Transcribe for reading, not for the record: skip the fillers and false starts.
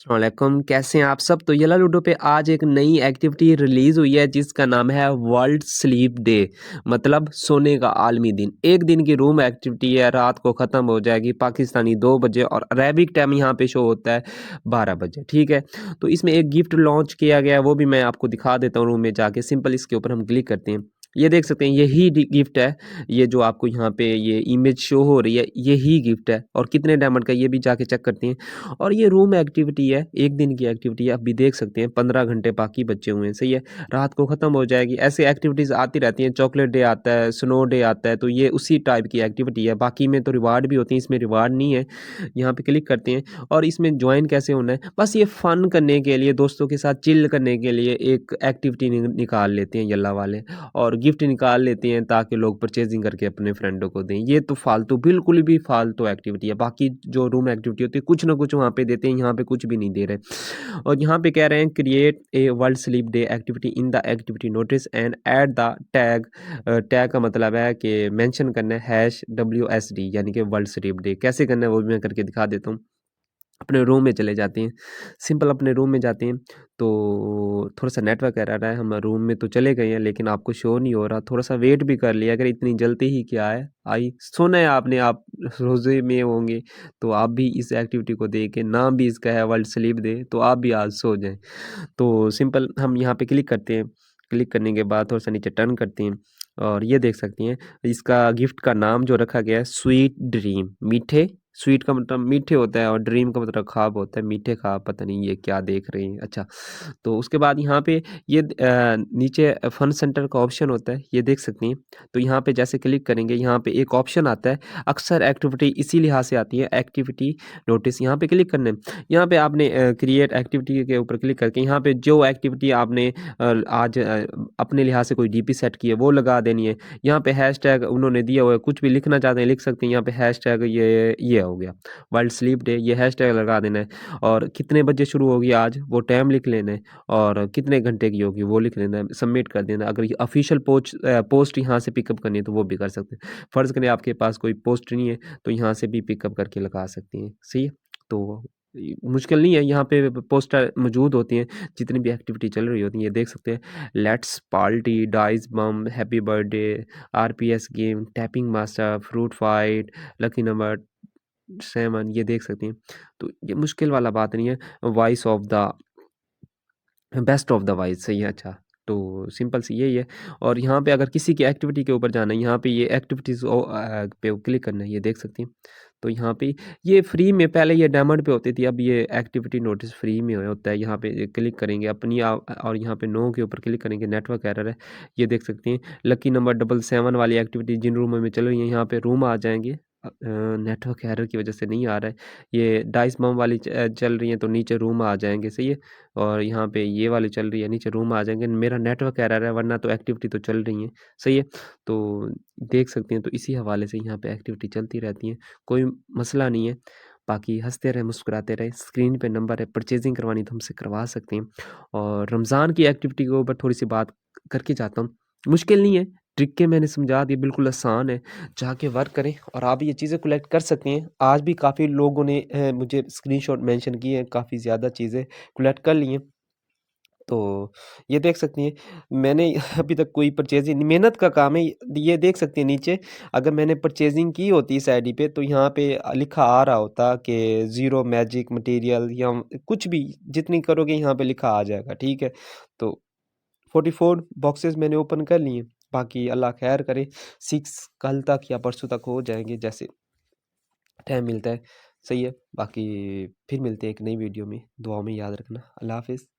वालेकुम, कैसे हैं आप सब? तो येला लूडो पे आज एक नई एक्टिविटी रिलीज़ हुई है जिसका नाम है वर्ल्ड स्लीप डे मतलब सोने का आलमी दिन। एक दिन की रूम एक्टिविटी है, रात को ख़त्म हो जाएगी पाकिस्तानी 2 बजे और अरेबिक टाइम यहाँ पे शो होता है 12 बजे, ठीक है? तो इसमें एक गिफ्ट लॉन्च किया गया है, वो भी मैं आपको दिखा देता हूँ रूम में जाके। सिंपल इसके ऊपर हम क्लिक करते हैं। ये देख सकते हैं यही गिफ्ट है, ये जो आपको यहाँ पे ये इमेज शो हो रही है, यही गिफ्ट है और कितने डायमंड का ये भी जाके चेक करते हैं। और ये रूम एक्टिविटी है, 1 दिन की एक्टिविटी है, आप भी देख सकते हैं 15 घंटे बाकी बचे हुए हैं, सही है? रात को ख़त्म हो जाएगी, ऐसे एक्टिविटीज़ आती रहती हैं, चॉकलेट डे आता है, स्नो डे आता है, तो ये उसी टाइप की एक्टिविटी है। बाकी में तो रिवार्ड भी होती हैं, इसमें रिवार्ड नहीं है। यहाँ पे क्लिक करते हैं और इसमें जॉइन कैसे होना है, बस ये फ़न करने के लिए, दोस्तों के साथ चिल करने के लिए एक एक्टिविटी निकाल लेते हैं येल्ला वाले और गिफ्ट निकाल लेते हैं ताकि लोग परचेज़िंग करके अपने फ्रेंडों को दें। ये तो फालतू, बिल्कुल भी फालतू एक्टिविटी है। बाकी जो रूम एक्टिविटी होती है, कुछ ना कुछ वहाँ पे देते हैं, यहाँ पे कुछ भी नहीं दे रहे। और यहाँ पे कह रहे हैं create a world sleep day activity in the activity notice and add the tag. Tag का मतलब है कि मेंशन करना है WSD यानी कि वर्ल्ड स्लीप डे। कैसे करना है वो भी मैं करके दिखा देता हूँ। अपने रूम में चले जाते हैं, सिंपल अपने रूम में जाते हैं, तो थोड़ा-सा नेटवर्क एरर है, हम रूम में तो चले गए हैं लेकिन आपको शो नहीं हो रहा, थोड़ा-सा वेट भी कर लिया, अगर इतनी जल्दी ही क्या है, सोना है आपने, आप रोज़े में होंगे, तो आप भी इस एक्टिविटी को देखें, नाम भी इसका है वर्ल्ड स्लीप डे, तो आप भी आज सो जाएँ। तो सिंपल हम यहाँ पे क्लिक करते हैं, क्लिक करने के बाद थोड़ा-सा नीचे टर्न करते हैं और ये देख सकती हैं, इसका गिफ्ट का नाम जो रखा गया है स्वीट ड्रीम, मीठे स्वीट का मतलब मीठे होता है और ड्रीम का मतलब ख्वाब होता है, मीठे ख्वाब पता नहीं ये क्या देख रहे हैं। अच्छा, तो उसके बाद यहाँ पे ये नीचे फन सेंटर का ऑप्शन होता है, ये देख सकती हैं। तो यहाँ पे जैसे क्लिक करेंगे, यहाँ पे एक ऑप्शन आता है, अक्सर एक्टिविटी इसी लिहाज से आती है, एक्टिविटी नोटिस, यहाँ पे क्लिक करना है। यहाँ पे आपने क्रिएट एक्टिविटी के ऊपर क्लिक करके यहाँ पे जो एक्टिविटी आपने आज अपने लिहाज से कोई डीपी सेट की है, वो लगा देनी है। यहाँ पे हैशटैग उन्होंने दिया हुआ है, कुछ भी लिखना चाहते हैं लिख सकते हैं। यहाँ पे हैशटैग ये हो गया वर्ल्ड स्लीप डे, ये हैशटैग लगा देना है और कितने बजे शुरू होगी आज वो टाइम लिख लेना है और कितने घंटे की होगी वो लिख लेना है, सबमिट कर देना। अगर ये ऑफिशियल पोस्ट यहाँ से पिकअप करनी है तो वो भी कर सकते हैं। फ़र्ज़ करें आपके पास कोई पोस्ट नहीं है तो यहाँ से भी पिकअप करके लगा सकते हैं, सही है? तो मुश्किल नहीं है, यहाँ पे पोस्टर मौजूद होती हैं, जितनी भी एक्टिविटी चल रही होती हैं, ये देख सकते हैं। Let's party, dice bomb, happy birthday, RPS game, tapping master, fruit fight, lucky number 7, ये देख सकते हैं। तो ये मुश्किल वाला बात नहीं है। Voice of the best of the voice, सही है, अच्छा। तो सिंपल सी यही है और यहाँ पे अगर किसी की एक्टिविटी के ऊपर जाना है, यहाँ पे ये एक्टिविटीज़ पे क्लिक करना है, ये देख सकते हैं। तो यहाँ पे ये फ्री में, पहले ये डायमंड पे होती थी, अब ये एक्टिविटी नोटिस फ्री में होता है। यहाँ पे क्लिक करेंगे अपनी और यहाँ पे नो के ऊपर क्लिक करेंगे, नेटवर्क एरर है, ये देख सकते हैं। लकी नंबर 777 वाली एक्टिविटी जिन रूमों में चल रही है, यहाँ पे रूम आ जाएँगे। नेटवर्क एरर की वजह से नहीं आ रहा है। ये डाइस बम वाली चल रही है तो नीचे रूम आ जाएँगे, सही है? और यहाँ पे ये वाली चल रही है, नीचे रूम आ जाएँगे। मेरा नेटवर्क एरर है, वरना तो एक्टिविटी तो चल रही है, सही है? तो देख सकते हैं, तो इसी हवाले से यहाँ पे एक्टिविटी चलती रहती है, कोई मसला नहीं है। बाकी हँसते रहें, मुस्कुराते रहें, स्क्रीन पे नंबर है, परचेज़िंग करवानी तो हमसे करवा सकते हैं। और रमज़ान की एक्टिविटी के ऊपर थोड़ी-सी बात करके जाता हूँ। मुश्किल नहीं है, ट्रिकें मैंने समझा दी, बिल्कुल आसान है, जाके वर्क करें और आप ये चीज़ें कलेक्ट कर सकते हैं। आज भी काफ़ी लोगों ने मुझे स्क्रीनशॉट मेंशन किए हैं, काफ़ी ज़्यादा चीज़ें कलेक्ट कर ली हैं। तो ये देख सकती हैं, मैंने अभी तक कोई परचेज़िंग नहीं, मेहनत का काम है। ये देख सकते हैं नीचे, अगर मैंने परचेज़िंग की होती इस आईडी पे तो यहाँ पे लिखा आ रहा होता कि ज़ीरो मैजिक मटेरियल या कुछ भी जितनी करोगे यहाँ पे लिखा आ जाएगा, ठीक है? तो 44 बॉक्सेस मैंने ओपन कर लिए, बाकी अल्लाह खैर करे, 6 कल तक या परसों तक हो जाएँगे जैसे टाइम मिलता है, सही है? बाकी फिर मिलते हैं एक नई वीडियो में, दुआओं में याद रखना। अल्लाह हाफ़िज़।